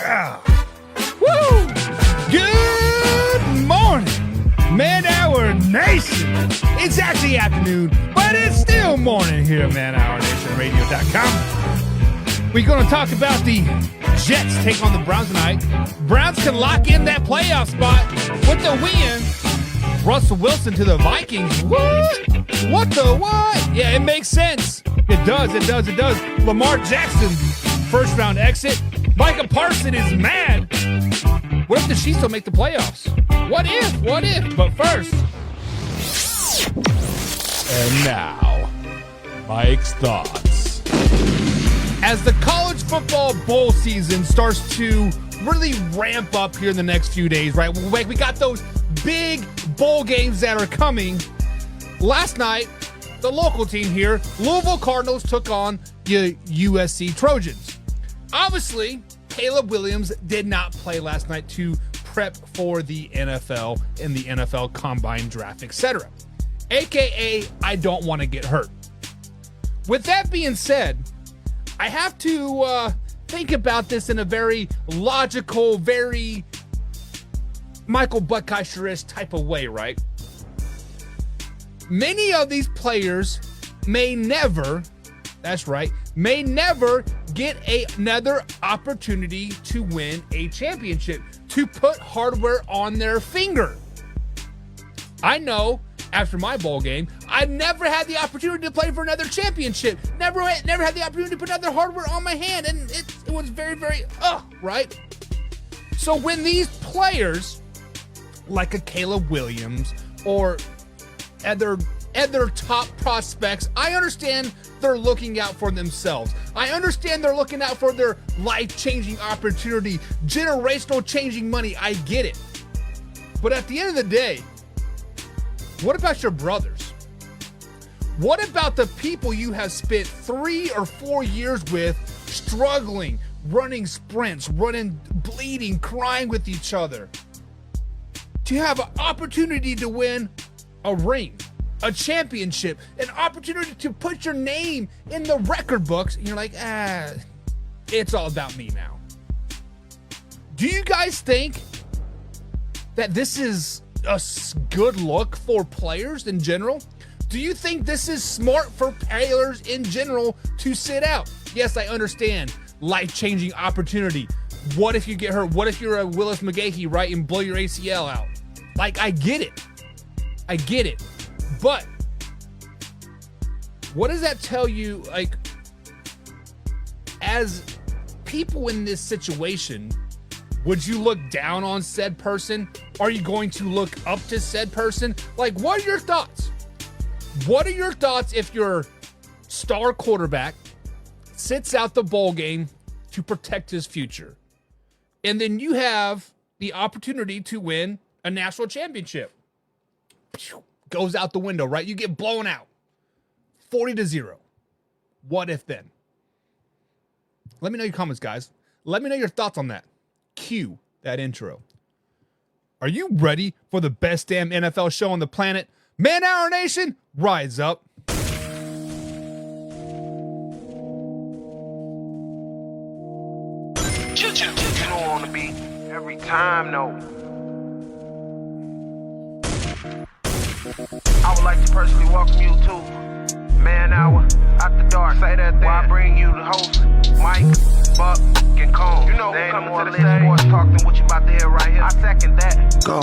Yeah. Woo! Good morning, Man Hour Nation. It's actually afternoon, but it's still morning here at manhournationradio.com. We're going to talk about the Jets take on the Browns tonight. Browns can lock in that playoff spot with the win. Russell Wilson to the Vikings. What? What the what? Yeah, it makes sense. It does. Lamar Jackson, first round exit. Micah Parsons is mad. What if the Chiefs don't make the playoffs? What if? But first. And now, Mike's thoughts. As the college football bowl season starts to really ramp up here in the next few days, right? We got those big bowl games that are coming. Last night, the local team here, Louisville Cardinals, took on the USC Trojans. Obviously, Caleb Williams did not play last night to prep for the NFL and the NFL Combine Draft, etc. AKA, I don't want to get hurt. With that being said, I have to think about this in a very logical, very Michael Buckeicher-ish type of way, right? Many of these players may never get another opportunity to win a championship, to put hardware on their finger. I know after my bowl game, I never had the opportunity to play for another championship. Never had the opportunity to put another hardware on my hand, and it was very, very, right? So when these players, like a Caleb Williams or other top prospects, I understand they're looking out for themselves. I understand they're looking out for their life-changing opportunity, generational changing money. I get it. But at the end of the day, what about your brothers? What about the people you have spent 3 or 4 years with, struggling, running sprints, bleeding, crying with each other, to have an opportunity to win a ring, a championship, an opportunity to put your name in the record books, and you're like, it's all about me now. Do you guys think that this is a good look for players in general? Do you think this is smart for players in general to sit out? Yes, I understand. Life-changing opportunity. What if you get hurt? What if you're a Willis McGahee, right, and blow your ACL out? Like, I get it. But what does that tell you, like, as people in this situation? Would you look down on said person? Are you going to look up to said person? Like, what are your thoughts? What are your thoughts if your star quarterback sits out the bowl game to protect his future, and then you have the opportunity to win a national championship? Goes out the window, right? You get blown out 40-0. What if then? Let me know your comments, guys. Let me know your thoughts on that. Cue that intro. Are you ready for the best damn NFL show on the planet? Man Hour Nation, rise up. You know on the beat every time, no. I would like to personally welcome you to Man Hour After Dark. Say that thing. Why I bring you the host, Mike, Buck, and Cone. You know who coming to the stage. Sports talk than what you about to hear right here. I second that. Go.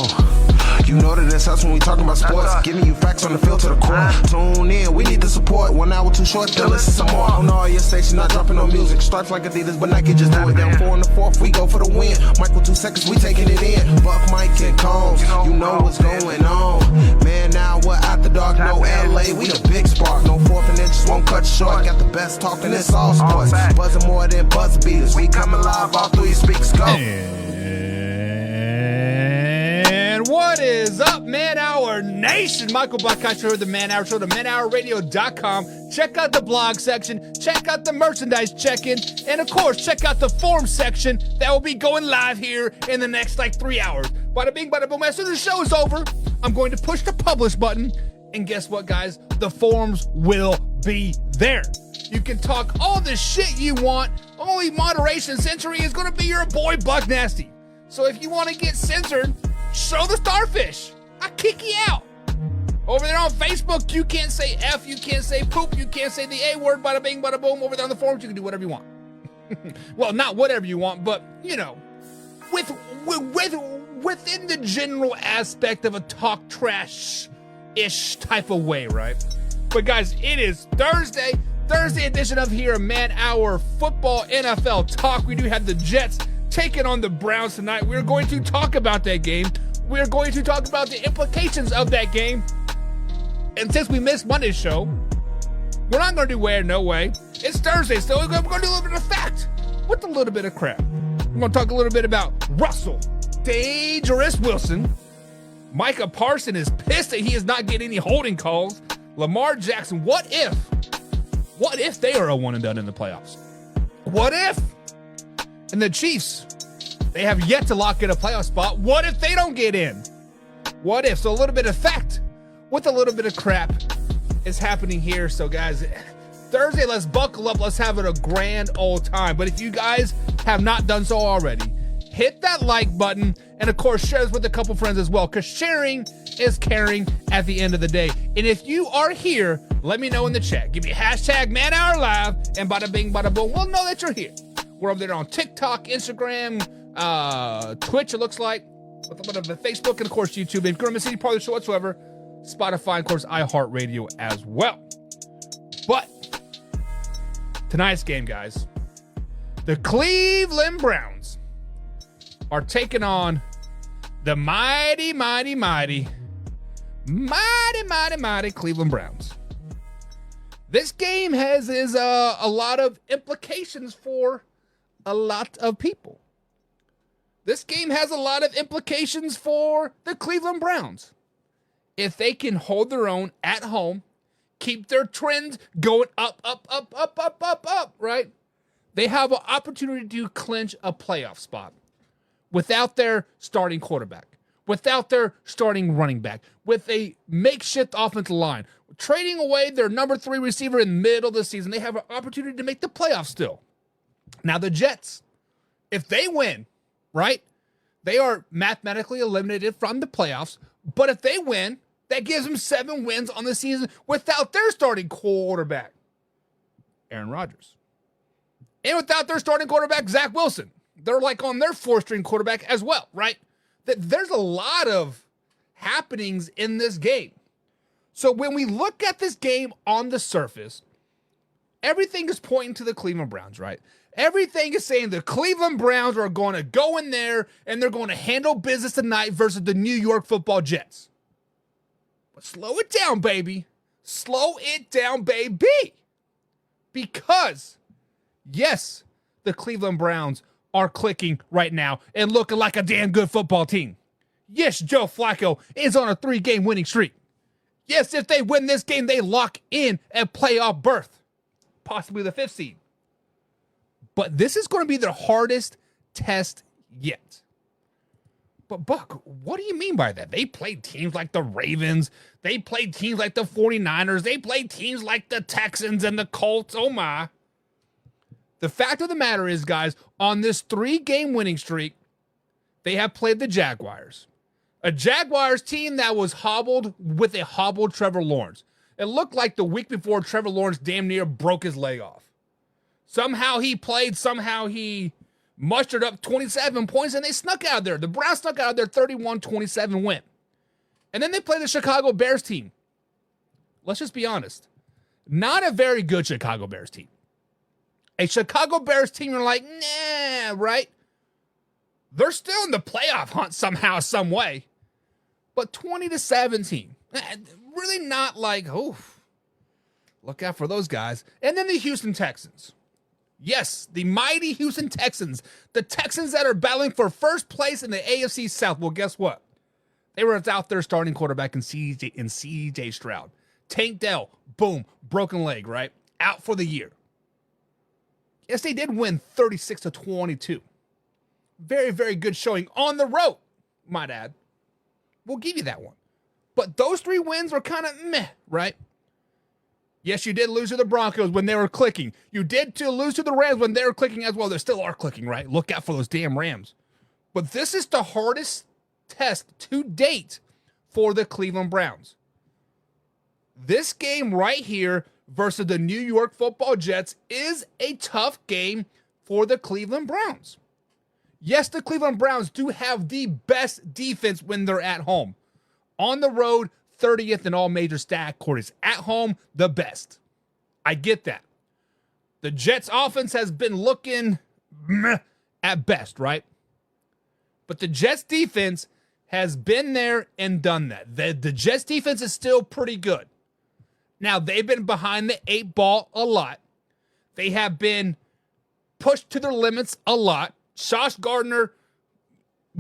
You know that it's us when we talking about sports. Giving you facts on the field to the core. Tune in, we need the support. 1 hour too short, then listen some more. On all your stations, not dropping no music. Stripes like Adidas, but Nike just do it. Down 4 in the 4th, we go for the win. Michael 2 seconds, we taking it in. Buck, Mike, and Combs, you know what's going on. Man, now we're After Dark, no LA, we the big spark. No 4th and inches, won't cut short. Got the best talking, it's all sports. Buzzing more than buzz beaters. We coming live, all 3 speakers go. And what is up, Man Hour Nation? Michael Buckeicher, the Man Hour Show, the manhourradio.com. Check out the blog section, check out the merchandise check-in, and of course, check out the form section that will be going live here in the next 3 hours. Bada bing, bada boom. As soon as the show is over, I'm going to push the publish button, and guess what, guys? The forms will be there. You can talk all the shit you want. Only moderation censoring is going to be your boy Buck Nasty. So if you want to get censored, show the starfish. I kick you out. Over there on Facebook, you can't say F, you can't say poop, you can't say the A word, bada bing, bada boom. Over there on the forums, you can do whatever you want. Well, not whatever you want, but, you know, within the general aspect of a talk trash-ish type of way, right? But guys, it is Thursday edition of here, Man Hour Football NFL Talk. We do have the Jets taking on the Browns tonight. We're going to talk about that game. We're going to talk about the implications of that game. And since we missed Monday's show, we're not going to do Way or No Way. It's Thursday, so we're going to do a little bit of fact with a little bit of crap. We're going to talk a little bit about Russell, Dangerous Wilson. Micah Parsons is pissed that he is not getting any holding calls. Lamar Jackson, what if they are a one and done in the playoffs? What if? And the Chiefs, they have yet to lock in a playoff spot. What if they don't get in? What if? So a little bit of fact with a little bit of crap is happening here. So guys, Thursday, let's buckle up. Let's have it a grand old time. But if you guys have not done so already, hit that like button. And of course, share this with a couple friends as well, because sharing is caring at the end of the day. And if you are here, let me know in the chat. Give me hashtag ManHourLive, and bada bing, bada boom. We'll know that you're here. We're over there on TikTok, Instagram, Twitch, it looks like, with a little bit of Facebook, and of course, YouTube. If you're going to miss any part of the show whatsoever, Spotify, of course, iHeartRadio as well. But tonight's game, guys, the Cleveland Browns are taking on the mighty Cleveland Browns. This game has a lot of implications for a lot of people. This game has a lot of implications for the Cleveland Browns. If they can hold their own at home, keep their trends going up, right? They have an opportunity to clinch a playoff spot without their starting quarterback, without their starting running back, with a makeshift offensive line, trading away their number 3 receiver in the middle of the season. They have an opportunity to make the playoffs still. Now the Jets, if they win, right, they are mathematically eliminated from the playoffs. But if they win, that gives them 7 wins on the season without their starting quarterback, Aaron Rodgers. And without their starting quarterback, Zach Wilson. They're like on their 4th-string quarterback as well, right? There's a lot of happenings in this game. So when we look at this game on the surface, everything is pointing to the Cleveland Browns, right? Everything is saying the Cleveland Browns are going to go in there and they're going to handle business tonight versus the New York Football Jets. But slow it down, baby. Slow it down, baby. Because, yes, the Cleveland Browns are clicking right now and looking like a damn good football team. Yes, Joe Flacco is on a 3-game winning streak. Yes, if they win this game, they lock in a playoff berth, possibly the 5th seed. But this is going to be their hardest test yet. But Buck, what do you mean by that? They played teams like the Ravens. They played teams like the 49ers. They played teams like the Texans and the Colts. Oh my. The fact of the matter is, guys, on this 3-game winning streak, they have played the Jaguars. A Jaguars team that was hobbled with a hobbled Trevor Lawrence. It looked like the week before Trevor Lawrence damn near broke his leg off. Somehow he played, somehow he mustered up 27 points, and they snuck out of there. The Browns snuck out of their 31-27 win. And then they played the Chicago Bears team. Let's just be honest. Not a very good Chicago Bears team. A Chicago Bears team, you're like, nah, right? They're still in the playoff hunt somehow, some way. But 20-17. Really not like, oof. Look out for those guys. And then the Houston Texans. Yes, the mighty Houston Texans. The Texans that are battling for first place in the AFC South. Well, guess what? They were without their starting quarterback in C.J. Stroud. Tank Dell, boom, broken leg, right? Out for the year. Yes, they did win 36-22. Very, very good showing on the road, might add. We'll give you that one. But those 3 wins were kind of meh, right? Yes, you did lose to the Broncos when they were clicking. You did lose to the Rams when they were clicking as well. They still are clicking, right? Look out for those damn Rams. But this is the hardest test to date for the Cleveland Browns. This game right here versus the New York Football Jets is a tough game for the Cleveland Browns. Yes, the Cleveland Browns do have the best defense when they're at home. On the road, 30th in all major stat categories. At home, the best. I get that. The Jets offense has been looking meh at best, right? But the Jets defense has been there and done that. The Jets defense is still pretty good. Now, they've been behind the 8 ball a lot. They have been pushed to their limits a lot. Sauce Gardner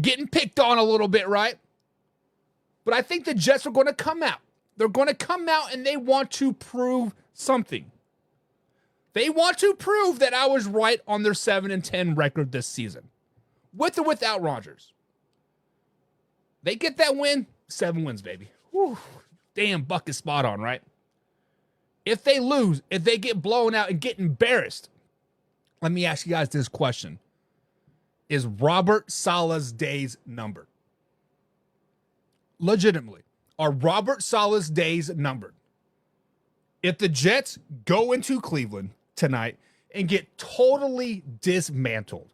getting picked on a little bit, right? But I think the Jets are going to come out. They're going to come out and they want to prove something. They want to prove that I was right on their 7-10 record this season. With or without Rodgers. They get that win, 7 wins, baby. Whew. Damn, Buck is spot on, right? If they lose, if they get blown out and get embarrassed, let me ask you guys this question. Is Robert Saleh's days numbered? Legitimately, are Robert Saleh's days numbered? If the Jets go into Cleveland tonight and get totally dismantled,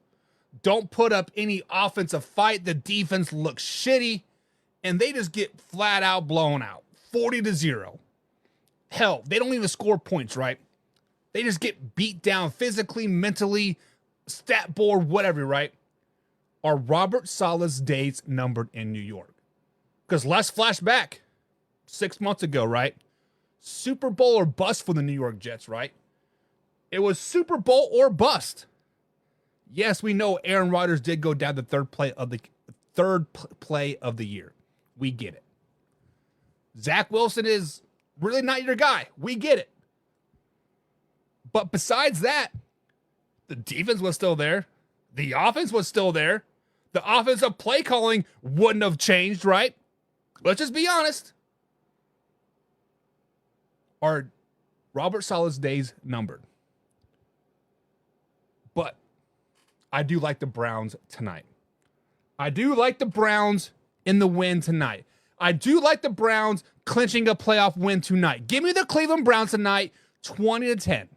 don't put up any offensive fight, the defense looks shitty, and they just get flat out blown out, 40-0. Hell, they don't even score points, right? They just get beat down physically, mentally, stat board, whatever, right? Are Robert Saleh's days numbered in New York? Because let's flash back 6 months ago, right? Super Bowl or bust for the New York Jets, right? It was Super Bowl or bust. Yes, we know Aaron Rodgers did go down the third play of the year. We get it. Zach Wilson is really not your guy. We get it. But besides that, the defense was still there. The offense was still there. The offensive play calling wouldn't have changed, right? Let's just be honest. Are Robert Saleh's days numbered? But I do like the Browns tonight. I do like the Browns in the win tonight. I do like the Browns clinching a playoff win tonight. Give me the Cleveland Browns tonight, 20-10.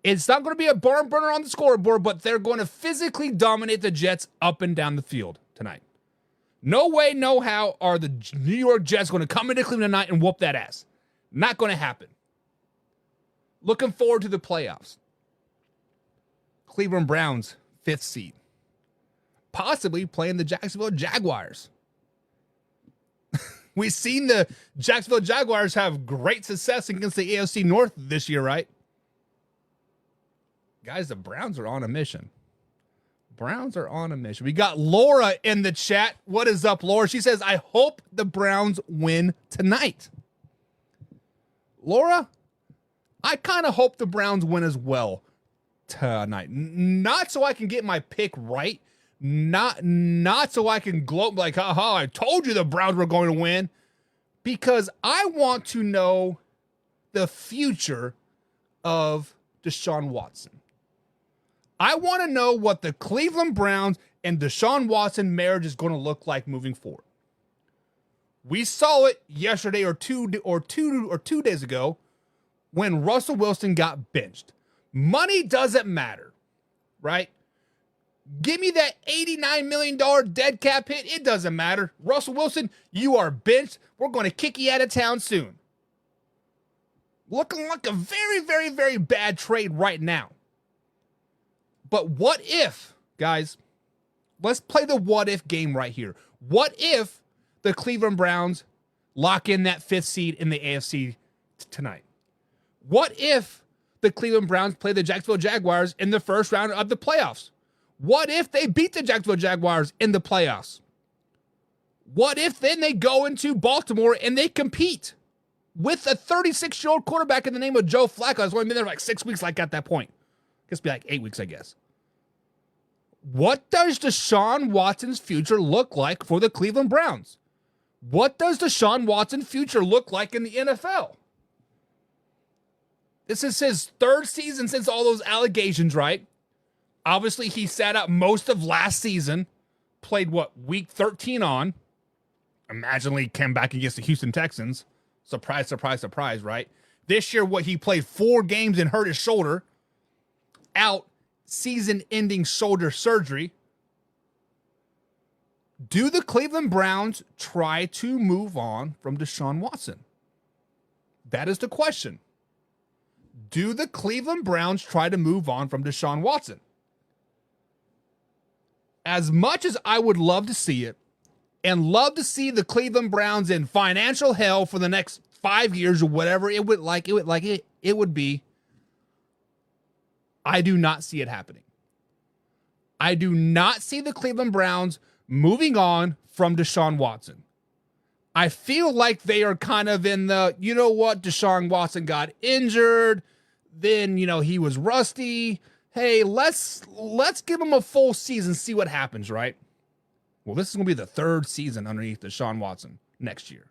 It's not going to be a barn burner on the scoreboard, but they're going to physically dominate the Jets up and down the field tonight. No way, no how are the New York Jets going to come into Cleveland tonight and whoop that ass. Not going to happen. Looking forward to the playoffs. Cleveland Browns, 5th seed. Possibly playing the Jacksonville Jaguars. We've seen the Jacksonville Jaguars have great success against the AFC North this year, right? Guys, the Browns are on a mission. Browns are on a mission. We got Laura in the chat. What is up, Laura? She says, I hope the Browns win tonight. Laura, I kind of hope the Browns win as well tonight. Not so I can get my pick right. Not so I can gloat like, haha, I told you the Browns were going to win. Because I want to know the future of Deshaun Watson. I want to know what the Cleveland Browns and Deshaun Watson marriage is going to look like moving forward. We saw it yesterday or two days ago when Russell Wilson got benched. Money doesn't matter, right? Give me that $89 million dead cap hit. It doesn't matter. Russell Wilson, you are benched. We're going to kick you out of town soon. Looking like a very, very, very bad trade right now. But what if, guys, let's play the what if game right here. What if the Cleveland Browns lock in that 5th seed in the AFC tonight? What if the Cleveland Browns play the Jacksonville Jaguars in the first round of the playoffs? What if they beat the Jacksonville Jaguars in the playoffs? What if then they go into Baltimore and they compete with a 36-year-old quarterback in the name of Joe Flacco? It's only been there like 6 weeks like at that point. It's be like 8 weeks, I guess. What does Deshaun Watson's future look like for the Cleveland Browns? What does Deshaun Watson's future look like in the NFL? This is his third season since all those allegations, right? Obviously, he sat out most of last season, played week 13 on. Imagine he came back against the Houston Texans. Surprise, surprise, surprise, right? This year, he played 4 games and hurt his shoulder. Out, season-ending shoulder surgery. Do the Cleveland Browns try to move on from Deshaun Watson? That is the question. Do the Cleveland Browns try to move on from Deshaun Watson? As much as I would love to see it, and love to see the Cleveland Browns in financial hell for the next 5 years or whatever it would be, I do not see it happening. I do not see the Cleveland Browns moving on from Deshaun Watson. I feel like they are kind of in the, you know what, Deshaun Watson got injured, then, he was rusty. Hey, let's give him a full season, see what happens, right? Well, this is going to be the 3rd season underneath Deshaun Watson next year.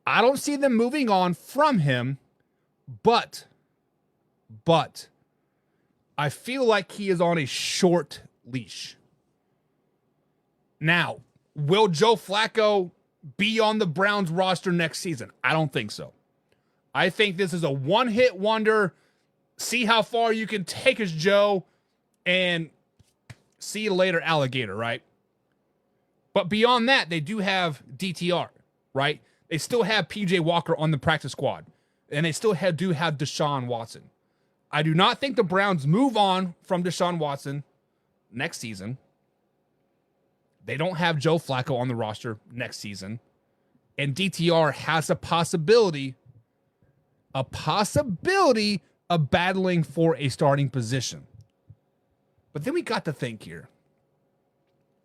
I don't see them moving on from him, but I feel like he is on a short leash. Now, will Joe Flacco be on the Browns roster next season? I don't think so. I think this is a one-hit wonder. See how far you can take us, Joe, and see you later, alligator, right? But beyond that, they do have DTR, right? They still have PJ Walker on the practice squad, and they still do have Deshaun Watson. I do not think the Browns move on from Deshaun Watson next season. They don't have Joe Flacco on the roster next season. And DTR has a possibility of battling for a starting position. But then we got to think here.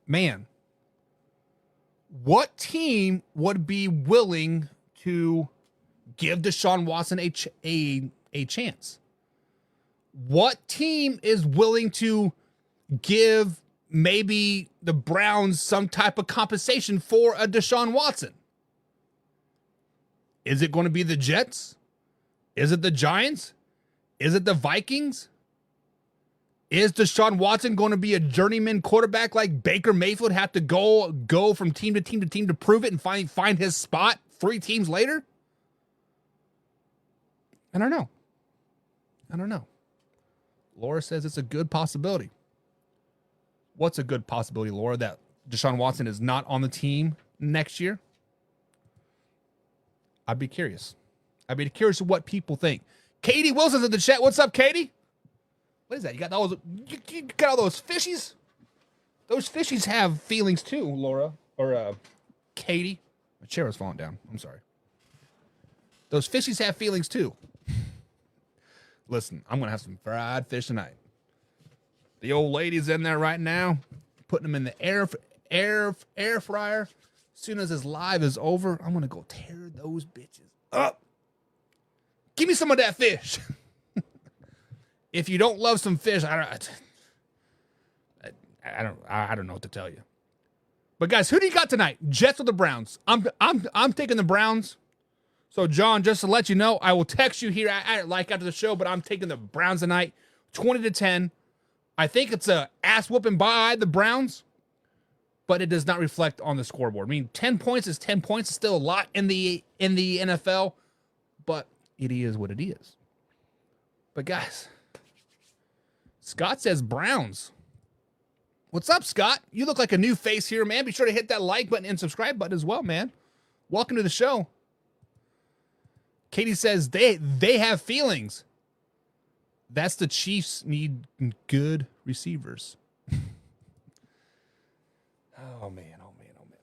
Man, what team would be willing to give Deshaun Watson a chance? What team is willing to give maybe the Browns some type of compensation for a Deshaun Watson? Is it going to be the Jets? Is it the Giants? Is it the Vikings? Is Deshaun Watson going to be a journeyman quarterback like Baker Mayfield, have to go from team to team to team to prove it and find his spot 3 teams later? I don't know. Laura says it's a good possibility. What's a good possibility, Laura, that Deshaun Watson is not on the team next year? I'd be curious. I'd be curious what people think. Katie Wilson's in the chat. What's up, Katie? What is that? You got all those fishies? Those fishies have feelings too, Laura. Or Katie. My chair was falling down. I'm sorry. Those fishies have feelings too. Listen, I'm going to have some fried fish tonight. The old lady's in there right now, putting them in the air fryer. As soon as this live is over, I'm going to go tear those bitches up. Give me some of that fish. If you don't love some fish, I don't know what to tell you. But guys, who do you got tonight? Jets or the Browns? I'm taking the Browns. So John, just to let you know, I will text you here after the show, but I'm taking the Browns tonight, 20-10. I think it's a ass whooping by the Browns, but it does not reflect on the scoreboard. I mean, 10 points is 10 points. It's still a lot in the NFL, but it is what it is. But guys, Scott says Browns. What's up, Scott? You look like a new face here, man. Be sure to hit that like button and subscribe button as well, man. Welcome to the show. Katie says they have feelings. That's the Chiefs need good receivers. Oh, man.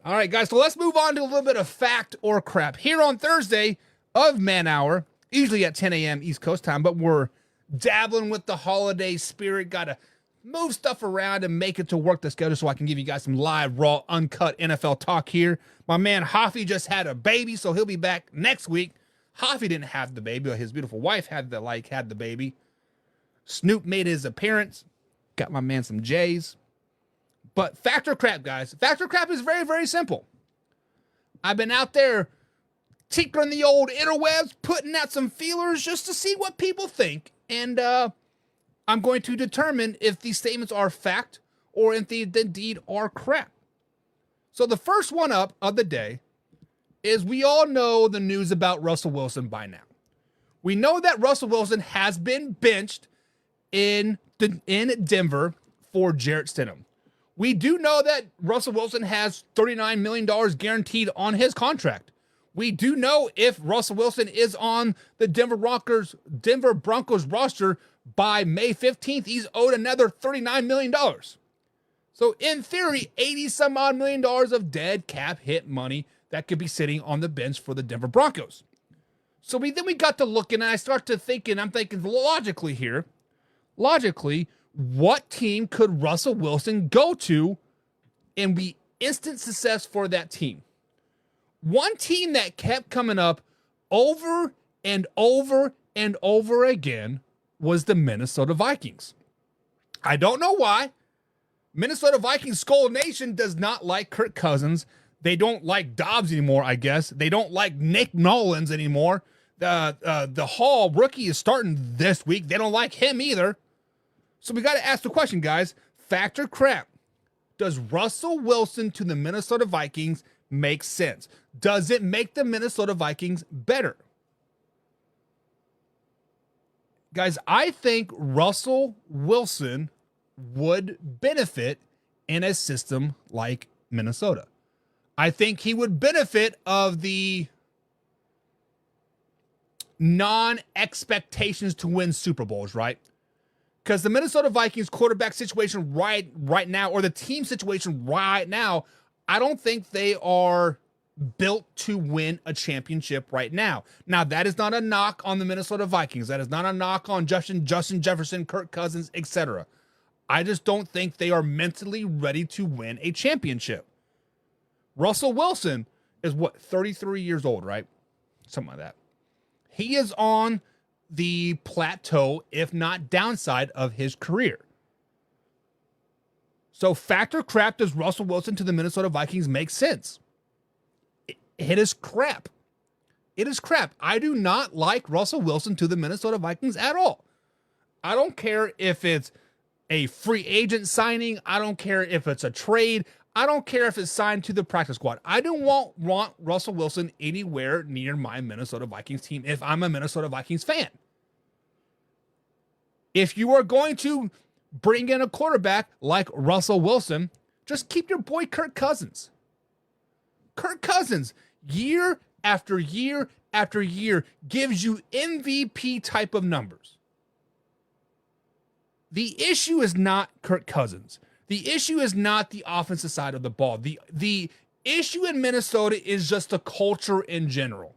All right, guys, so let's move on to a little bit of fact or crap. Here on Thursday of Man Hour, usually at 10 a.m. East Coast time, but we're dabbling with the holiday spirit. Got to move stuff around and make it to work the schedule so I can give you guys some live, raw, uncut NFL talk here. My man Hoffy just had a baby, so he'll be back next week. Hoffy didn't have the baby, but his beautiful wife had the baby. Snoop made his appearance. Got my man some J's. But fact or crap, guys. Fact or crap is very, very simple. I've been out there tinkering the old interwebs, putting out some feelers just to see what people think. And I'm going to determine if these statements are fact or if they indeed are crap. So the first one up of the day is we all know the news about Russell Wilson by now. We know that Russell Wilson has been benched in Denver for Jarrett Stidham. We do know that Russell Wilson has $39 million guaranteed on his contract. We do know if Russell Wilson is on the Denver Broncos roster by May 15th, he's owed another $39 million. So in theory, 80 some odd million dollars of dead cap hit money that could be sitting on the bench for the Denver Broncos. So then we got to looking, and I start to thinking, I'm thinking logically here, what team could Russell Wilson go to and be instant success for that team? One team that kept coming up over and over and over again was the Minnesota Vikings. I don't know why. Minnesota Vikings Skull Nation does not like Kirk Cousins. They don't like Dobbs anymore, I guess. They don't like Nick Mullins anymore. The Hall rookie is starting this week. They don't like him either. So we got to ask the question, guys. Fact or crap? Does Russell Wilson to the Minnesota Vikings make sense? Does it make the Minnesota Vikings better? Guys, I think Russell Wilson would benefit in a system like Minnesota. I think he would benefit of the non-expectations to win Super Bowls, right? Because the Minnesota Vikings quarterback situation right now, or the team situation right now, I don't think they are built to win a championship right now. Now, that is not a knock on the Minnesota Vikings. That is not a knock on Justin Jefferson, Kirk Cousins, etc. I just don't think they are mentally ready to win a championship. Russell Wilson is 33 years old, right? Something like that. He is on the plateau, if not downside, of his career. So fact or crap, does Russell Wilson to the Minnesota Vikings make sense? It is crap. It is crap. I do not like Russell Wilson to the Minnesota Vikings at all. I don't care if it's a free agent signing. I don't care if it's a trade. I don't care if it's signed to the practice squad. I don't want Russell Wilson anywhere near my Minnesota Vikings team if I'm a Minnesota Vikings fan. If you are going to bring in a quarterback like Russell Wilson, just keep your boy Kirk Cousins. Kirk Cousins, year after year after year, gives you MVP type of numbers. The issue is not Kirk Cousins. The issue is not the offensive side of the ball. The issue in Minnesota is just the culture in general.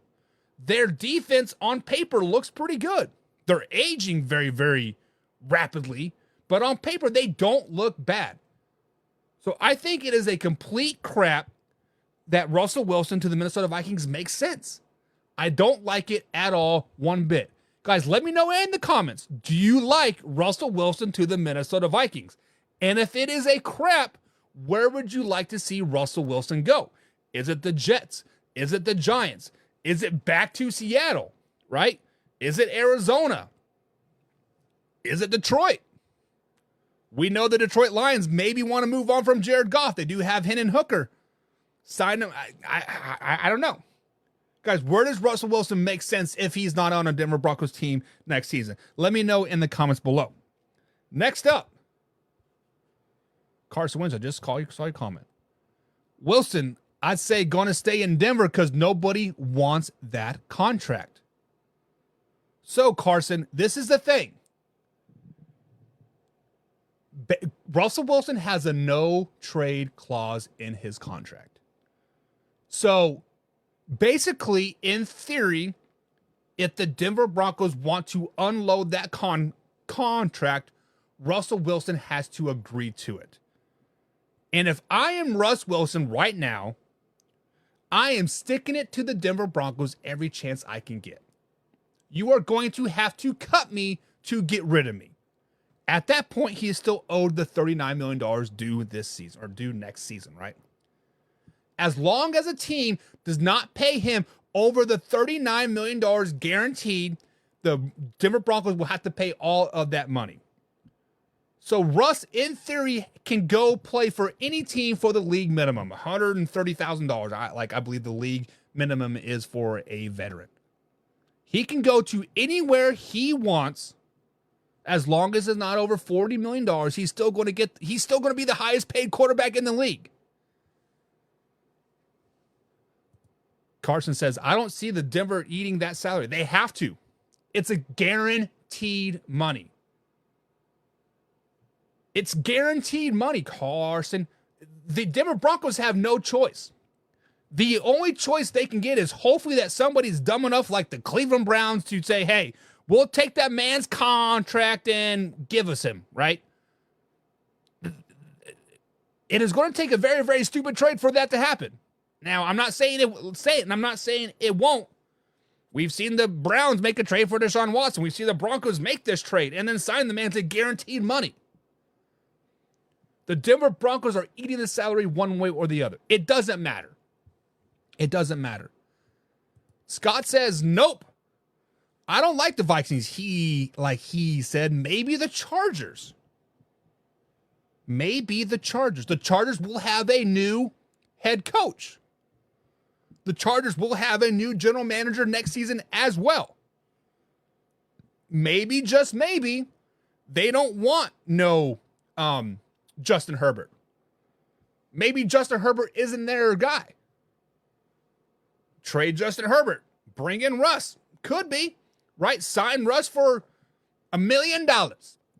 Their defense on paper looks pretty good. They're aging very, very rapidly, but on paper, they don't look bad. So I think it is a complete crap that Russell Wilson to the Minnesota Vikings makes sense. I don't like it at all, one bit. Guys, let me know in the comments. Do you like Russell Wilson to the Minnesota Vikings? And if it is a crap, where would you like to see Russell Wilson go? Is it the Jets? Is it the Giants? Is it back to Seattle, right? Is it Arizona? Is it Detroit? We know the Detroit Lions maybe want to move on from Jared Goff. They do have Hendon Hooker. Sign him. I don't know. Guys, where does Russell Wilson make sense if he's not on a Denver Broncos team next season? Let me know in the comments below. Next up, Carson Wentz, I just saw your comment. Wilson, I'd say going to stay in Denver because nobody wants that contract. So, Carson, this is the thing. Russell Wilson has a no-trade clause in his contract. So, basically, in theory, if the Denver Broncos want to unload that contract, Russell Wilson has to agree to it. And if I am Russ Wilson right now, I am sticking it to the Denver Broncos every chance I can get. You are going to have to cut me to get rid of me. At that point, he is still owed the $39 million due this season, or due next season, right? As long as a team does not pay him over the $39 million guaranteed, the Denver Broncos will have to pay all of that money. So Russ, in theory, can go play for any team for the league minimum, $130,000. I believe the league minimum is for a veteran. He can go to anywhere he wants, as long as it's not over $40 million. He's still going to be the highest paid quarterback in the league. Carson says, I don't see the Denver eating that salary. They have to. It's a guaranteed money. It's guaranteed money, Carson. The Denver Broncos have no choice. The only choice they can get is hopefully that somebody's dumb enough, like the Cleveland Browns, to say, hey, we'll take that man's contract and give us him, right? It is going to take a very, very stupid trade for that to happen. Now, I'm not saying it will say it, and I'm not saying it won't. We've seen the Browns make a trade for Deshaun Watson. We've seen the Broncos make this trade and then sign the man to guaranteed money. The Denver Broncos are eating the salary one way or the other. It doesn't matter. It doesn't matter. Scott says, nope. I don't like the Vikings. He said, maybe the Chargers. Maybe the Chargers. The Chargers will have a new head coach. The Chargers will have a new general manager next season as well. Maybe, just maybe, they don't want no Justin Herbert. Maybe Justin Herbert isn't their guy. Trade Justin Herbert. Bring in Russ. Could be, right? Sign Russ for $1 million.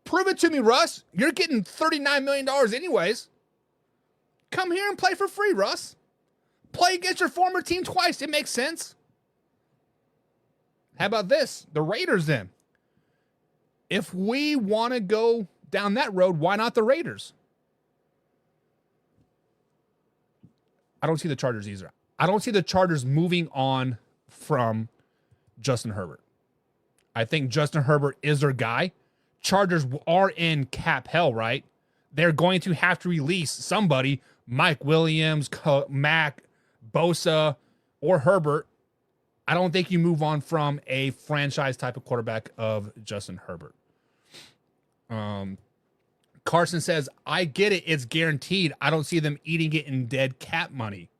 Prove it to me, Russ. You're getting $39 million anyways. Come here and play for free, Russ. Play against your former team twice. It makes sense. How about this? The Raiders then. If we want to go down that road, why not the Raiders? I don't see the Chargers either. I don't see the Chargers moving on from Justin Herbert. I think Justin Herbert is their guy. Chargers are in cap hell, right? They're going to have to release somebody, Mike Williams, Mac, Bosa, or Herbert. I don't think you move on from a franchise type of quarterback of Justin Herbert. Carson says, I get it. It's guaranteed. I don't see them eating it in dead cap money.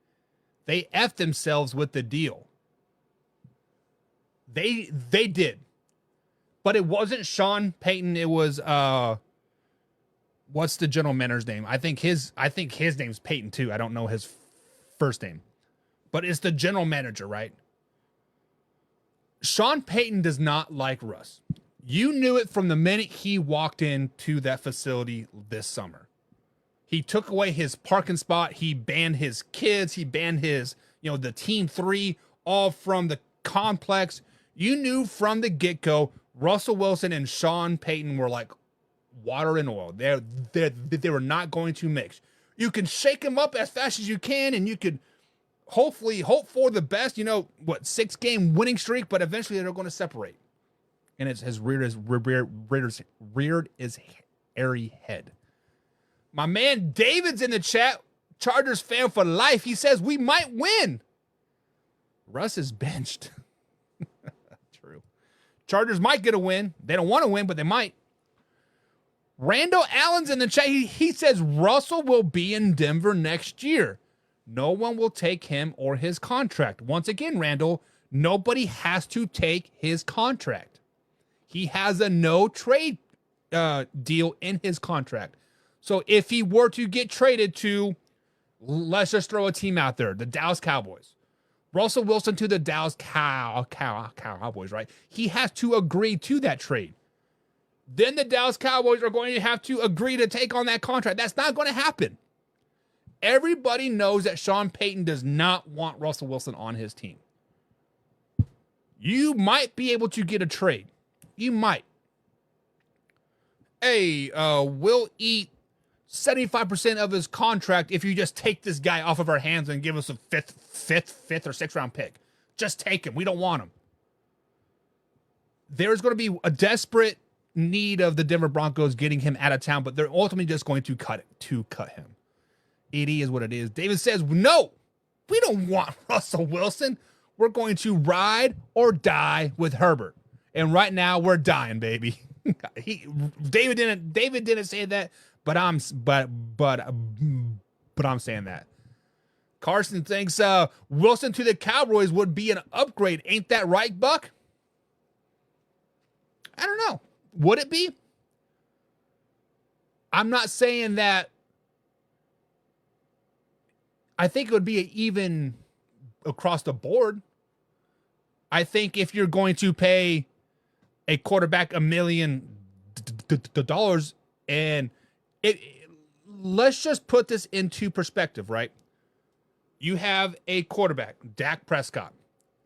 They effed themselves with the deal. They did. But it wasn't Sean Payton. It was what's the general manager's name? I think his name's Payton too. I don't know his first name. But it's the general manager, right? Sean Payton does not like Russ. You knew it from the minute he walked into that facility this summer. He took away his parking spot. He banned his kids. He banned his, the team 3, all from the complex. You knew from the get-go, Russell Wilson and Sean Payton were like water and oil. They were not going to mix. You can shake them up as fast as you can, and you could hopefully hope for the best, 6-game winning streak, but eventually they're going to separate. And it has reared his hairy head. My man David's in the chat, Chargers fan for life. He says we might win. Russ is benched. True. Chargers might get a win. They don't want to win, but they might. Randall Allen's in the chat. He says Russell will be in Denver next year. No one will take him or his contract. Once again, Randall, nobody has to take his contract. He has a no trade deal in his contract. So if he were to get traded to, let's just throw a team out there, the Dallas Cowboys. Russell Wilson to the Dallas Cowboys, right? He has to agree to that trade. Then the Dallas Cowboys are going to have to agree to take on that contract. That's not going to happen. Everybody knows that Sean Payton does not want Russell Wilson on his team. You might be able to get a trade. You might. Hey, we'll eat 75% of his contract if you just take this guy off of our hands and give us a fifth or sixth round pick. Just take him. We don't want him. There's going to be a desperate need of the Denver Broncos getting him out of town, but they're ultimately just going to cut him. It is what it is. David says, no, we don't want Russell Wilson. we're going to ride or die with Herbert. And right now we're dying, baby. David didn't say that, but I'm saying that. Carson thinks Wilson to the Cowboys would be an upgrade. Ain't that right, Buck? I don't know. Would it be? I'm not saying that. I think it would be even across the board. I think if you're going to pay a quarterback $1 million and let's just put this into perspective, right? You have a quarterback, Dak Prescott,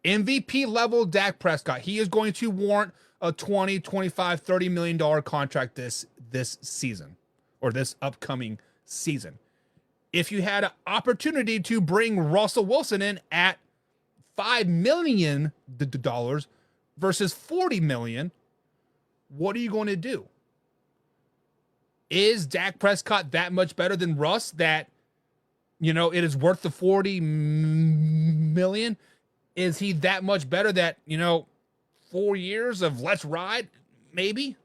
MVP level Dak Prescott. He is going to warrant a $20, $25, $30 million contract this season or this upcoming season. If you had an opportunity to bring Russell Wilson in at $5 million versus $40 million, what are you going to do? Is Dak Prescott that much better than Russ that, it is worth the $40 million? Is he that much better that, 4 years of let's ride? Maybe.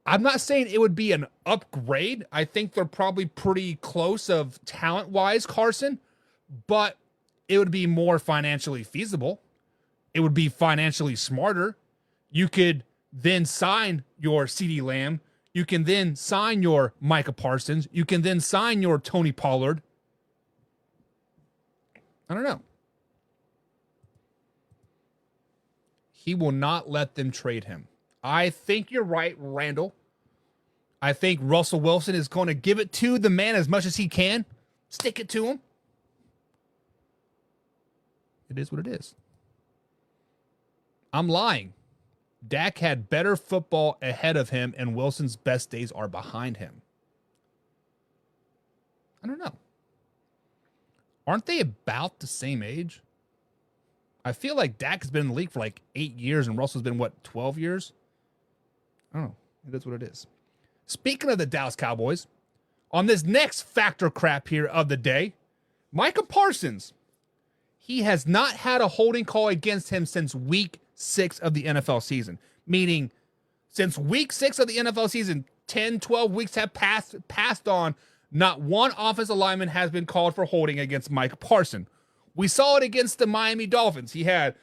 I'm not saying it would be an upgrade. I think they're probably pretty close of talent-wise, Carson, but it would be more financially feasible. It would be financially smarter. You could then sign your CeeDee Lamb. You can then sign your Micah Parsons. You can then sign your Tony Pollard. I don't know. He will not let them trade him. I think you're right, Randall. I think Russell Wilson is going to give it to the man as much as he can. Stick it to him. It is what it is. I'm lying. Dak had better football ahead of him, and Wilson's best days are behind him. I don't know. Aren't they about the same age? I feel like Dak has been in the league for like 8 years, and Russell's been, 12 years? I don't know. It is what it is. Speaking of the Dallas Cowboys, on this next factor crap here of the day, Micah Parsons, he has not had a holding call against him since week 6 of the NFL season. Meaning, since week 6 of the NFL season, 10, 12 weeks have passed on, not one offensive lineman has been called for holding against Micah Parsons. We saw it against the Miami Dolphins. He had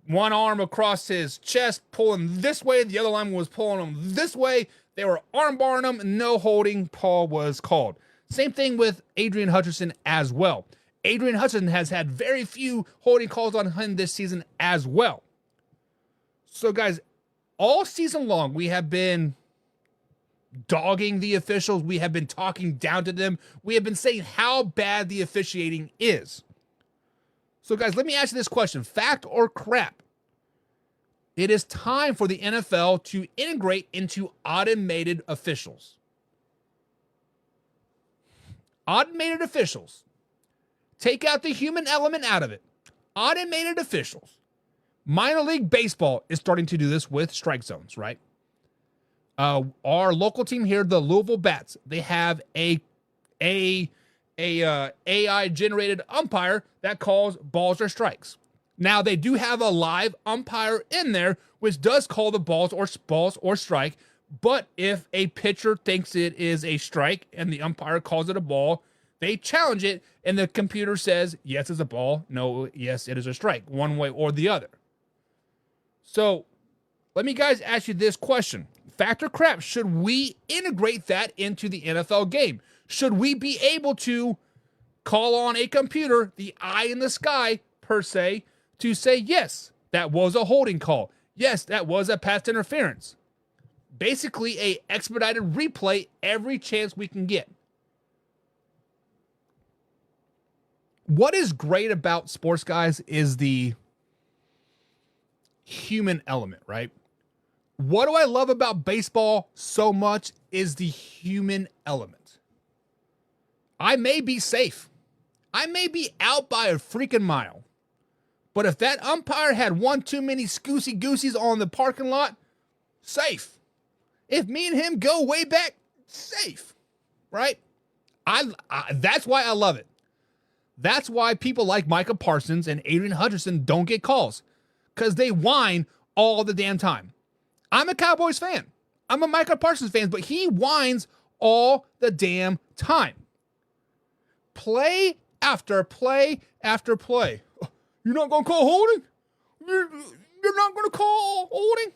one arm across his chest pulling this way. The other lineman was pulling him this way. They were armbarring him. No holding call was called. Same thing with Adrian Hutchinson as well. Adrian Hutchinson has had very few holding calls on him this season as well. So, guys, all season long, we have been dogging the officials. We have been talking down to them. We have been saying how bad the officiating is. So, guys, let me ask you this question. Fact or crap? It is time for the NFL to integrate into automated officials. Automated officials. Take out the human element out of it. Automated officials. Minor League Baseball is starting to do this with strike zones, right? Our local team here, the Louisville Bats, they have a AI-generated umpire that calls balls or strikes. Now, they do have a live umpire in there, which does call the balls or strike. But if a pitcher thinks it is a strike and the umpire calls it a ball, they challenge it, and the computer says, yes, it's a ball. No, yes, it is a strike, one way or the other. So let me guys ask you this question. Fact or crap, should we integrate that into the NFL game? Should we be able to call on a computer, the eye in the sky, per se, to say, yes, that was a holding call. Yes, that was a pass interference. Basically, a expedited replay every chance we can get. What is great about sports, guys, is the human element, right? What do I love about baseball so much is the human element. I may be safe. I may be out by a freaking mile. But if that umpire had one too many scoosy-gooseys on the parking lot, safe. If me and him go way back, safe. Right? That's why I love it. That's why people like Micah Parsons and Adrian Hutchinson don't get calls, because they whine all the damn time. I'm a Cowboys fan. I'm a Micah Parsons fan, but he whines all the damn time. Play after play after play. You're not going to call holding? You're not going to call holding?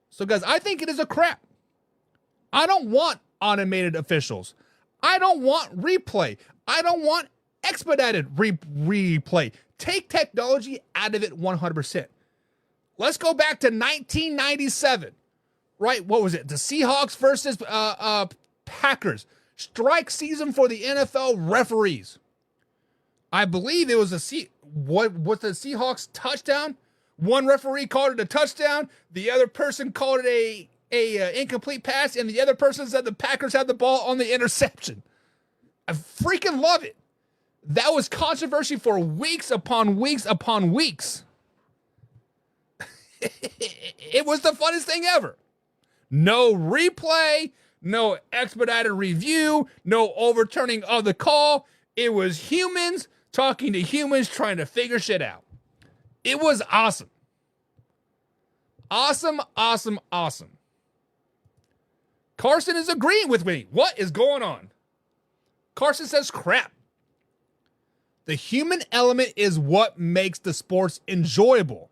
So, guys, I think it is a crap. I don't want automated officials. I don't want replay. I don't want expedited replay. Take technology out of it 100%. Let's go back to 1997, right? What was it? The Seahawks versus Packers. Strike season for the NFL referees. I believe it was what was the Seahawks touchdown? One referee called it a touchdown. The other person called it a incomplete pass, and the other person said the Packers had the ball on the interception. I freaking love it. That was controversy for weeks upon weeks upon weeks. It was the funnest thing ever. No replay, no expedited review, no overturning of the call. It was humans talking to humans trying to figure shit out. It was awesome. Awesome, awesome, awesome. Carson is agreeing with me. What is going on? Carson says crap. The human element is what makes the sports enjoyable.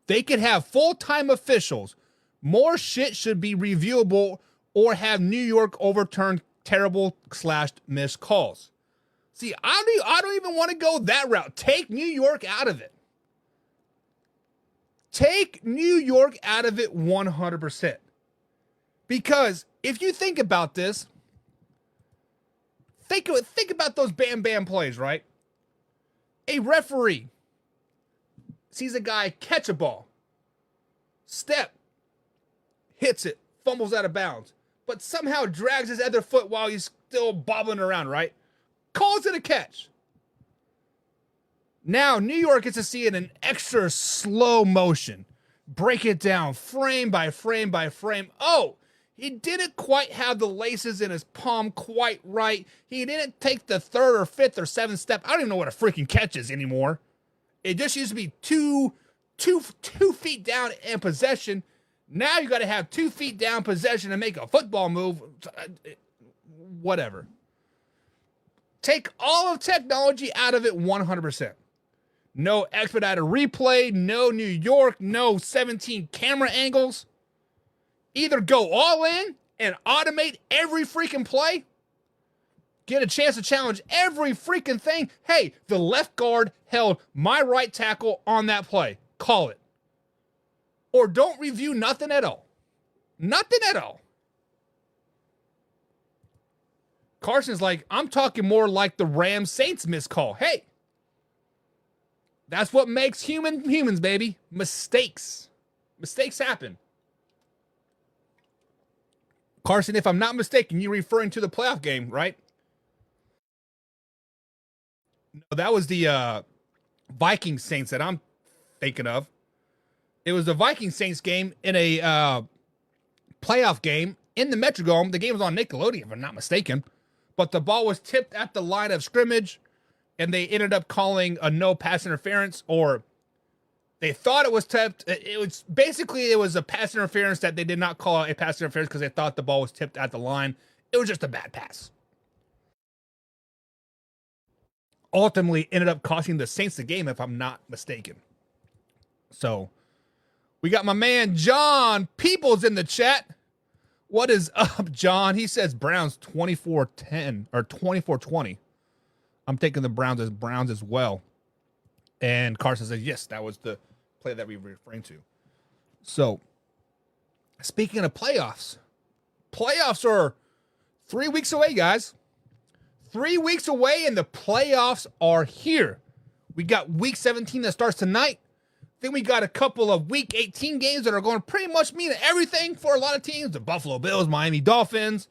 They could have full-time officials. More shit should be reviewable or have New York overturn terrible/missed calls. See, I don't even want to go that route. Take New York out of it. Take New York out of it 100%. Because if you think about this, think about those bam bam plays, right? A referee sees a guy catch a ball, step, hits it, fumbles out of bounds, but somehow drags his other foot while he's still bobbling around, right? Calls it a catch. Now, New York gets to see it in extra slow motion. Break it down frame by frame by frame. Oh, he didn't quite have the laces in his palm quite right. He didn't take the third or fifth or seventh step. I don't even know what a freaking catch is anymore. It just used to be two feet down in possession. Now you got to have 2 feet down possession to make a football move. Whatever. Take all of technology out of it 100%. No expedited replay, no New York, no 17 camera angles. Either go all in and automate every freaking play. Get a chance to challenge every freaking thing. Hey, the left guard held my right tackle on that play. Call it. Or don't review nothing at all. Nothing at all. Carson's like, I'm talking more like the Rams-Saints missed call. Hey, that's what makes humans, baby. Mistakes. Mistakes happen. Carson, if I'm not mistaken, you're referring to the playoff game, right? No, that was the Vikings Saints that I'm thinking of. It was the Vikings Saints game in a playoff game in the Metrodome. The game was on Nickelodeon, if I'm not mistaken. But the ball was tipped at the line of scrimmage, and they ended up calling a no pass interference, or they thought it was tipped. It was a pass interference that they did not call a pass interference because they thought the ball was tipped at the line. It was just a bad pass. Ultimately ended up costing the Saints the game, if I'm not mistaken. So we got my man John Peoples in the chat. What is up, John? He says Browns 24-10 or 24-20. I'm taking the Browns as well. And Carson says, yes, that was the play that we were referring to. So, speaking of playoffs are 3 weeks away, guys. 3 weeks away, and the playoffs are here. We got week 17 that starts tonight. Then we got a couple of week 18 games that are going to pretty much mean everything for a lot of teams. The Buffalo Bills, Miami Dolphins,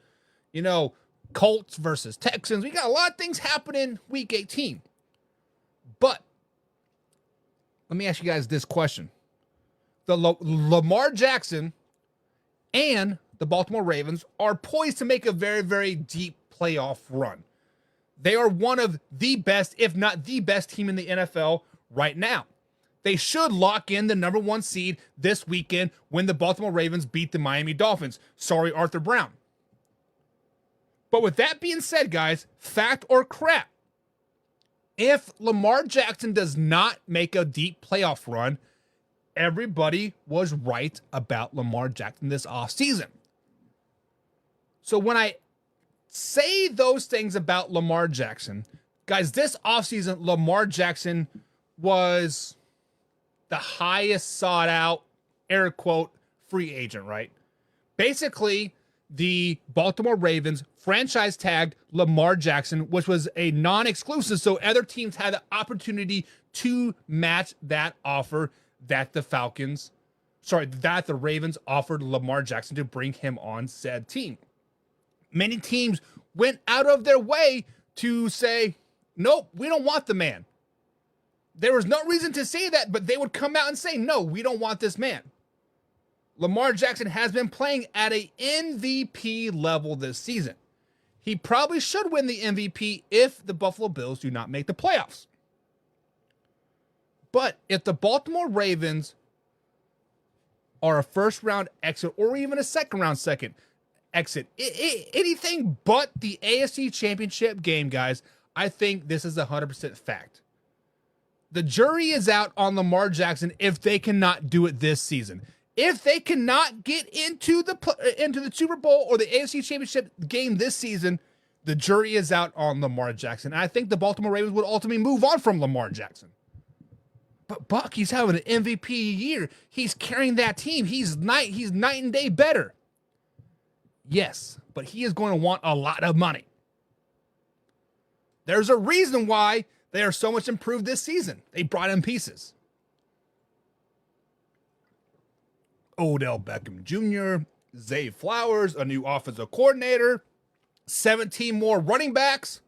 Colts versus Texans. We got a lot of things happening week 18. But let me ask you guys this question. The Lamar Jackson and the Baltimore Ravens are poised to make a very, very deep playoff run. They are one of the best, if not the best team in the NFL right now. They should lock in the number 1 seed this weekend when the Baltimore Ravens beat the Miami Dolphins. Sorry, Arthur Brown. But with that being said, guys, fact or crap, if Lamar Jackson does not make a deep playoff run, everybody was right about Lamar Jackson this offseason. So when I say those things about Lamar Jackson, guys, this offseason, Lamar Jackson was the highest sought out, air quote, free agent, right? Basically, the Baltimore Ravens franchise tagged Lamar Jackson, which was a non-exclusive, so other teams had the opportunity to match that offer that the Ravens offered Lamar Jackson to bring him on said team. Many teams went out of their way to say, nope, we don't want the man. There was no reason to say that, but they would come out and say, no, we don't want this man. Lamar Jackson has been playing at an MVP level this season. He probably should win the MVP if the Buffalo Bills do not make the playoffs. But if the Baltimore Ravens are a first-round exit or even a second-round exit, anything but the AFC Championship game, guys, I think this is 100% fact. The jury is out on Lamar Jackson if they cannot do it this season. If they cannot get into the Super Bowl or the AFC Championship game this season, the jury is out on Lamar Jackson. And I think the Baltimore Ravens would ultimately move on from Lamar Jackson. But Buck, he's having an MVP year. He's carrying that team. He's night and day better. Yes, but he is going to want a lot of money. There's a reason why they are so much improved this season. They brought in pieces. Odell Beckham Jr., Zay Flowers, a new offensive coordinator, 17 more running backs.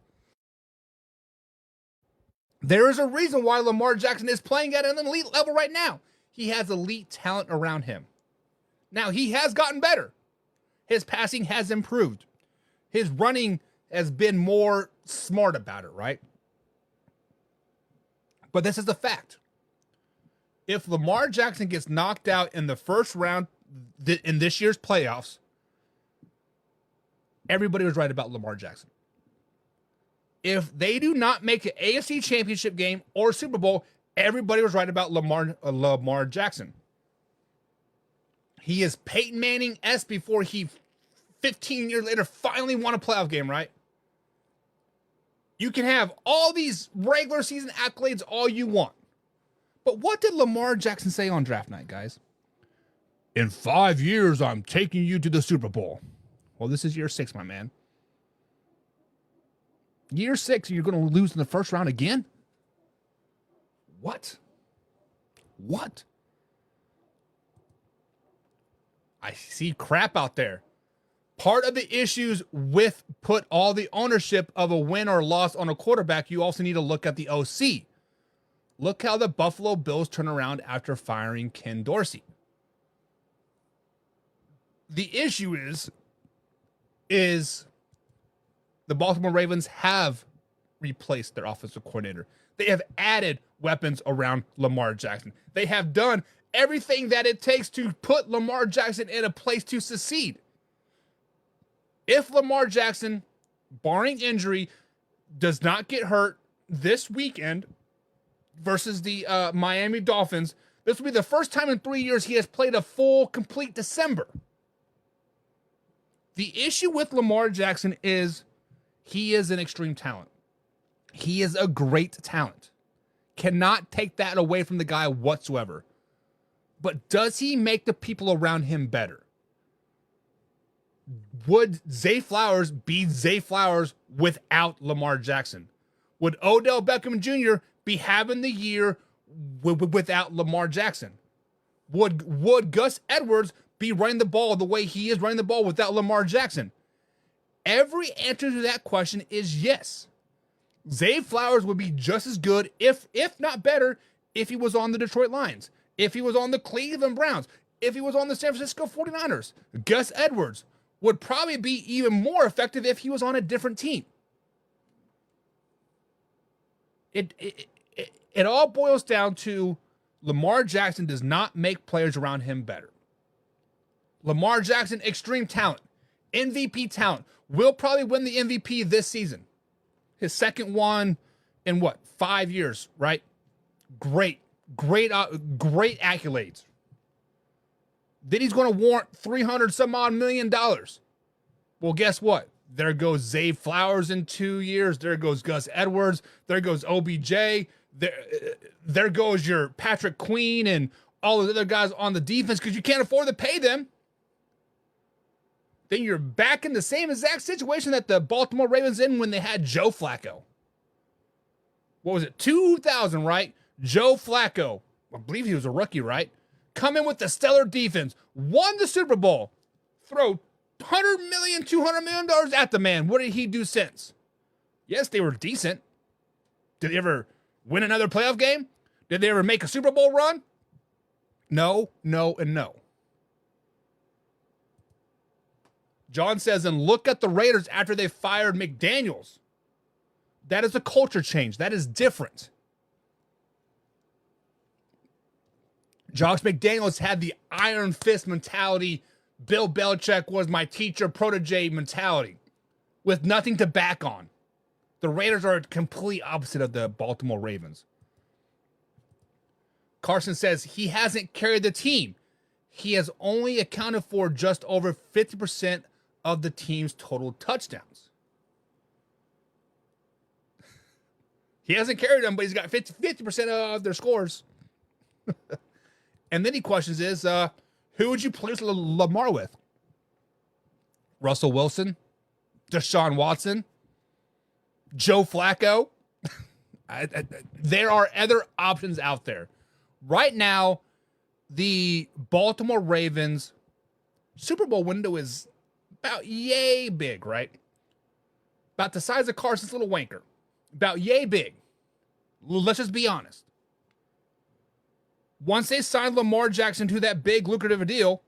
There is a reason why Lamar Jackson is playing at an elite level right now. He has elite talent around him. Now, he has gotten better. His passing has improved. His running has been more smart about it, right? But this is a fact. If Lamar Jackson gets knocked out in the first round in this year's playoffs, everybody was right about Lamar Jackson. If they do not make an AFC Championship game or Super Bowl, everybody was right about Lamar Jackson. He is Peyton Manning-esque before he, 15 years later, finally won a playoff game, right? You can have all these regular season accolades all you want. But what did Lamar Jackson say on draft night, guys? In 5 years, I'm taking you to the Super Bowl. Well, this is year 6, my man. Year 6, you're going to lose in the first round again? What? I see crap out there. Part of the issues with put all the ownership of a win or loss on a quarterback, you also need to look at the OC. Look how the Buffalo Bills turn around after firing Ken Dorsey. The issue is the Baltimore Ravens have replaced their offensive coordinator. They have added weapons around Lamar Jackson. They have done everything that it takes to put Lamar Jackson in a place to succeed. If Lamar Jackson, barring injury, does not get hurt this weekend versus the Miami Dolphins, this will be the first time in 3 years he has played a full, complete December. The issue with Lamar Jackson is he is an extreme talent. He is a great talent. Cannot take that away from the guy whatsoever. But does he make the people around him better? Would Zay Flowers be Zay Flowers without Lamar Jackson? Would Odell Beckham Jr. be having the year without Lamar Jackson? Would Gus Edwards be running the ball the way he is running the ball without Lamar Jackson? Every answer to that question is yes. Zay Flowers would be just as good, if not better, if he was on the Detroit Lions, if he was on the Cleveland Browns, if he was on the San Francisco 49ers. Gus Edwards would probably be even more effective if he was on a different team. It all boils down to Lamar Jackson does not make players around him better. Lamar Jackson, extreme talent, MVP talent, will probably win the MVP this season. His second one in 5 years, right? Great accolades. Then he's going to warrant $300 some odd million. Well, guess what? There goes Zay Flowers in 2 years. There goes Gus Edwards. There goes OBJ. There goes your Patrick Queen and all the other guys on the defense because you can't afford to pay them. Then you're back in the same exact situation that the Baltimore Ravens in when they had Joe Flacco. What was it? 2000, right? Joe Flacco. I believe he was a rookie, right? Come in with the stellar defense. Won the Super Bowl. Throw $100 million, $200 million at the man. What did he do since? Yes, they were decent. Did they ever win another playoff game? Did they ever make a Super Bowl run? No, no, and no. John says, and look at the Raiders after they fired McDaniels. That is a culture change. That is different. Josh McDaniels had the iron fist mentality. Bill Belichick was my teacher protege mentality with nothing to back on. The Raiders are a complete opposite of the Baltimore Ravens. Carson says he hasn't carried the team. He has only accounted for just over 50% of the team's total touchdowns. He hasn't carried them, but he's got 50% of their scores. And then he questions is, who would you place Lamar with? Russell Wilson? Deshaun Watson? Joe Flacco? There are other options out there. Right now, the Baltimore Ravens Super Bowl window is about yay big, right? About the size of Carson's little wanker. About yay big. Let's just be honest. Once they signed Lamar Jackson to that big lucrative deal,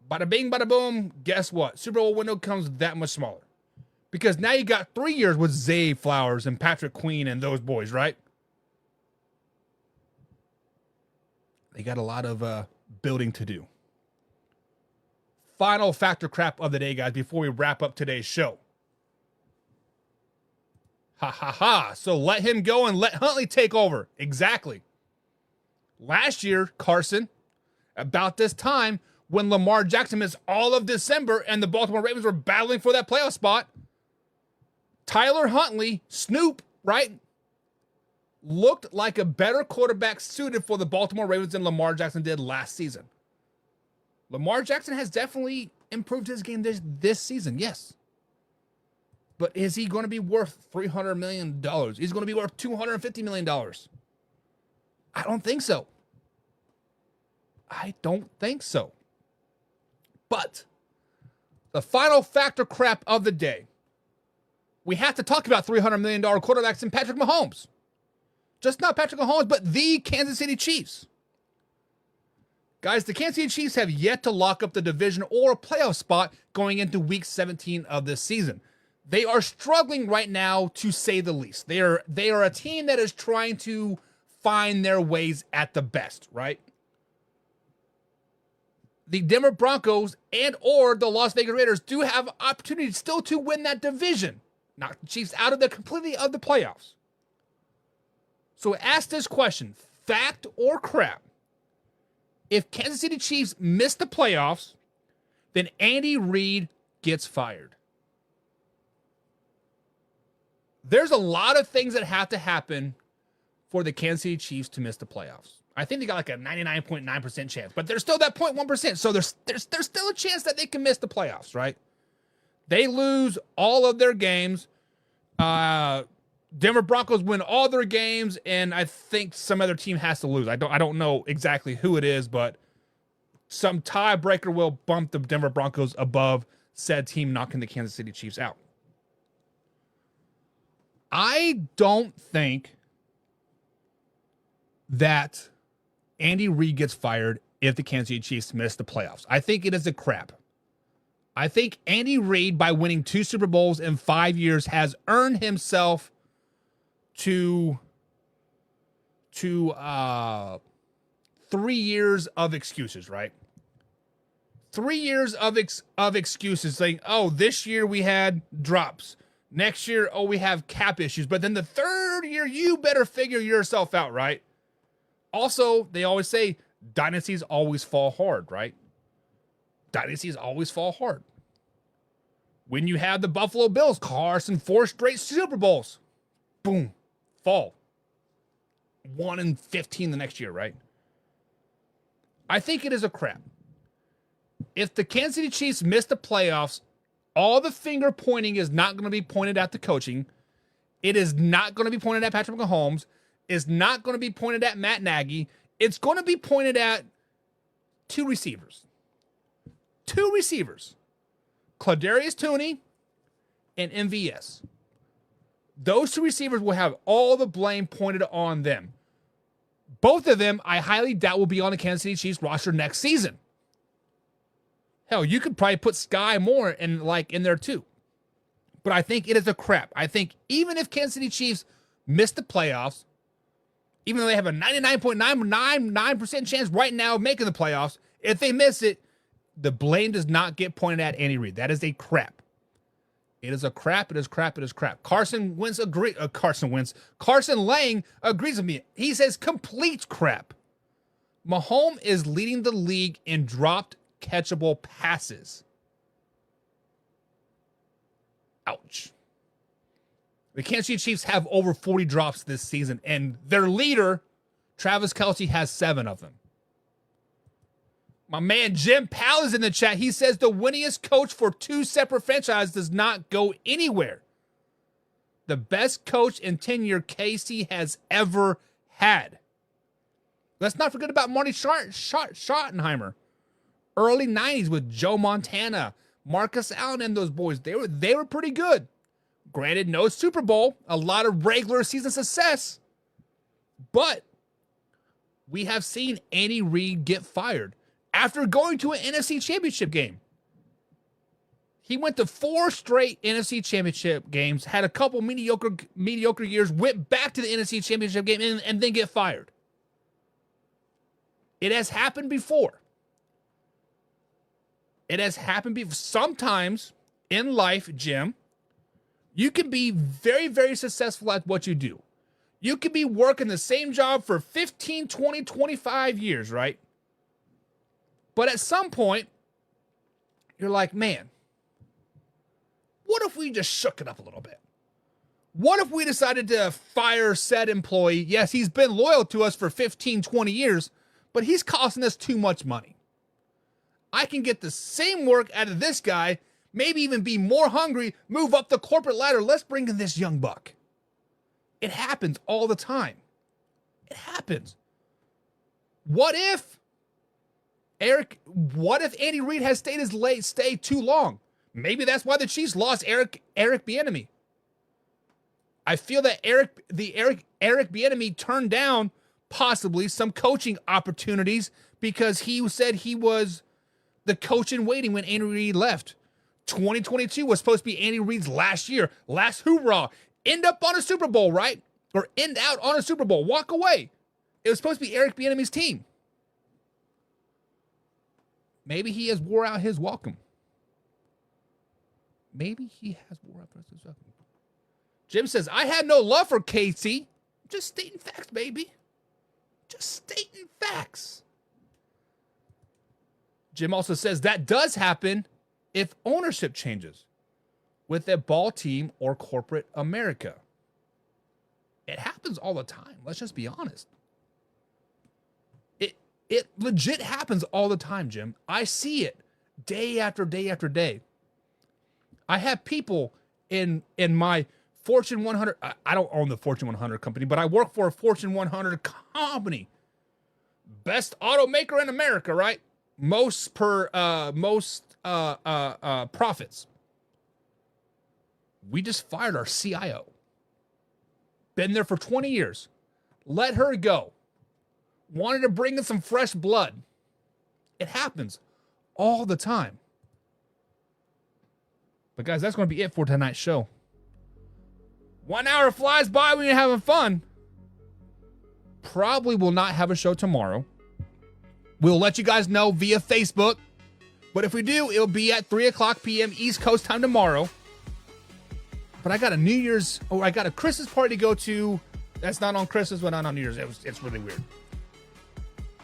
bada bing, bada boom, guess what? Super Bowl window comes that much smaller. Because now you got 3 years with Zay Flowers and Patrick Queen and those boys, right? They got a lot of building to do. Final factor crap of the day, guys, before we wrap up today's show. Ha ha ha. So let him go and let Huntley take over. Exactly. Last year, Carson, about this time, when Lamar Jackson missed all of December and the Baltimore Ravens were battling for that playoff spot, Tyler Huntley, Snoop, right, looked like a better quarterback suited for the Baltimore Ravens than Lamar Jackson did last season. Lamar Jackson has definitely improved his game this season, yes. But is he going to be worth $300 million? He's going to be worth $250 million. I don't think so. I don't think so. But the final factor crap of the day. We have to talk about $300 million quarterbacks in Patrick Mahomes. Just not Patrick Mahomes, but the Kansas City Chiefs. Guys, the Kansas City Chiefs have yet to lock up the division or a playoff spot going into week 17 of this season. They are struggling right now, to say the least. They are a team that is trying to find their ways at the best, right? The Denver Broncos and or the Las Vegas Raiders do have opportunities still to win that division. Knock the Chiefs out of the completely of the playoffs. So ask this question, fact or crap? If Kansas City Chiefs miss the playoffs, then Andy Reid gets fired. There's a lot of things that have to happen for the Kansas City Chiefs to miss the playoffs. I think they got like a 99.9% chance, but there's still that 0.1%. So there's still a chance that they can miss the playoffs, right? They lose all of their games. Denver Broncos win all their games, and I think some other team has to lose. I don't know exactly who it is, but some tiebreaker will bump the Denver Broncos above said team, knocking the Kansas City Chiefs out. I don't think that Andy Reid gets fired if the Kansas City Chiefs miss the playoffs. I think it is a crap. I think Andy Reid, by winning 2 Super Bowls in 5 years, has earned himself to 3 years of excuses, right? 3 years of excuses saying, oh, this year we had drops. Next year, oh, we have cap issues. But then the third year, you better figure yourself out, right? Also, they always say dynasties always fall hard, right? Dynasties always fall hard. When you have the Buffalo Bills, Carson, 4 straight Super Bowls. Boom. Fall. 1-15 the next year, right? I think it is a crap. If the Kansas City Chiefs miss the playoffs, all the finger pointing is not going to be pointed at the coaching. It is not going to be pointed at Patrick Mahomes. It's not going to be pointed at Matt Nagy. It's going to be pointed at 2 receivers. 2 receivers. Kadarius Toney and MVS. Those 2 receivers will have all the blame pointed on them. Both of them, I highly doubt, will be on the Kansas City Chiefs roster next season. Hell, you could probably put Sky Moore in there too. But I think it is a crap. I think even if Kansas City Chiefs miss the playoffs, even though they have a 99.999% chance right now of making the playoffs, if they miss it, the blame does not get pointed at Andy Reid. That is a crap. It is a crap. It is crap. It is crap. Carson Lang agrees with me. He says complete crap. Mahomes is leading the league in dropped catchable passes. Ouch. The Kansas City Chiefs have over 40 drops this season, and their leader, Travis Kelce, has 7 of them. My man Jim Powell is in the chat. He says the winningest coach for 2 separate franchises does not go anywhere. The best coach in tenure KC has ever had. Let's not forget about Marty Schottenheimer. Early 90s with Joe Montana, Marcus Allen, and those boys. They were pretty good. Granted, no Super Bowl, a lot of regular season success. But we have seen Andy Reid get fired after going to an NFC Championship game. He went to 4 straight NFC Championship games, had a couple mediocre years, went back to the NFC Championship game, and then get fired. It has happened before. It has happened before. Sometimes in life, Jim, you can be very, very successful at what you do. You could be working the same job for 15, 20, 25 years, right? But at some point, you're like, man, what if we just shook it up a little bit? What if we decided to fire said employee? Yes, he's been loyal to us for 15, 20 years, but he's costing us too much money. I can get the same work out of this guy, maybe even be more hungry, move up the corporate ladder. Let's bring in this young buck. It happens all the time. It happens. What if Andy Reid has stayed too long? Maybe that's why the Chiefs lost Eric Bieniemy. I feel that Eric Bieniemy turned down possibly some coaching opportunities because he said he was the coach in waiting when Andy Reid left. 2022 was supposed to be Andy Reid's last year, last hoorah. End up on a Super Bowl, right? Or end out on a Super Bowl. Walk away. It was supposed to be Eric Bieniemy's team. Maybe he has wore out his welcome. Maybe he has wore out his welcome. Jim says, I had no love for KC. Just stating facts, baby. Just stating facts. Jim also says that does happen if ownership changes with a ball team or corporate America. It happens all the time. Let's just be honest. It legit happens all the time, Jim. I see it day after day after day. I have people in my Fortune 100. I don't own the Fortune 100 company, but I work for a Fortune 100 company. Best automaker in America, right? Most profits. We just fired our CIO. Been there for 20 years. Let her go. Wanted to bring in some fresh blood. It happens all the time. But guys, that's going to be it for tonight's show. 1 hour flies by when you're having fun. Probably will not have a show tomorrow. We'll let you guys know via Facebook. But if we do, it'll be at 3 o'clock p.m. East Coast time tomorrow. But I got a Christmas party to go to. That's not on Christmas, but not on New Year's. It's really weird.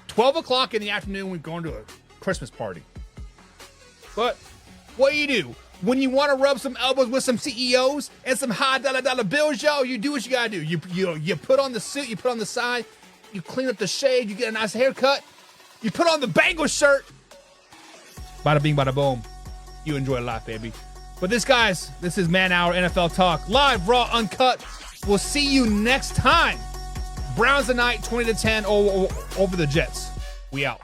12 o'clock in the afternoon, we're going to a Christmas party. But what do? When you want to rub some elbows with some CEOs and some high dollar bills, yo, you do what you got to do. You put on the suit, you put on the side, you clean up the shade, you get a nice haircut, you put on the Bengals shirt. Bada bing, bada boom. You enjoy life, baby. But this is Man Hour NFL Talk. Live, raw, uncut. We'll see you next time. Browns tonight, 20-10 over the Jets. We out.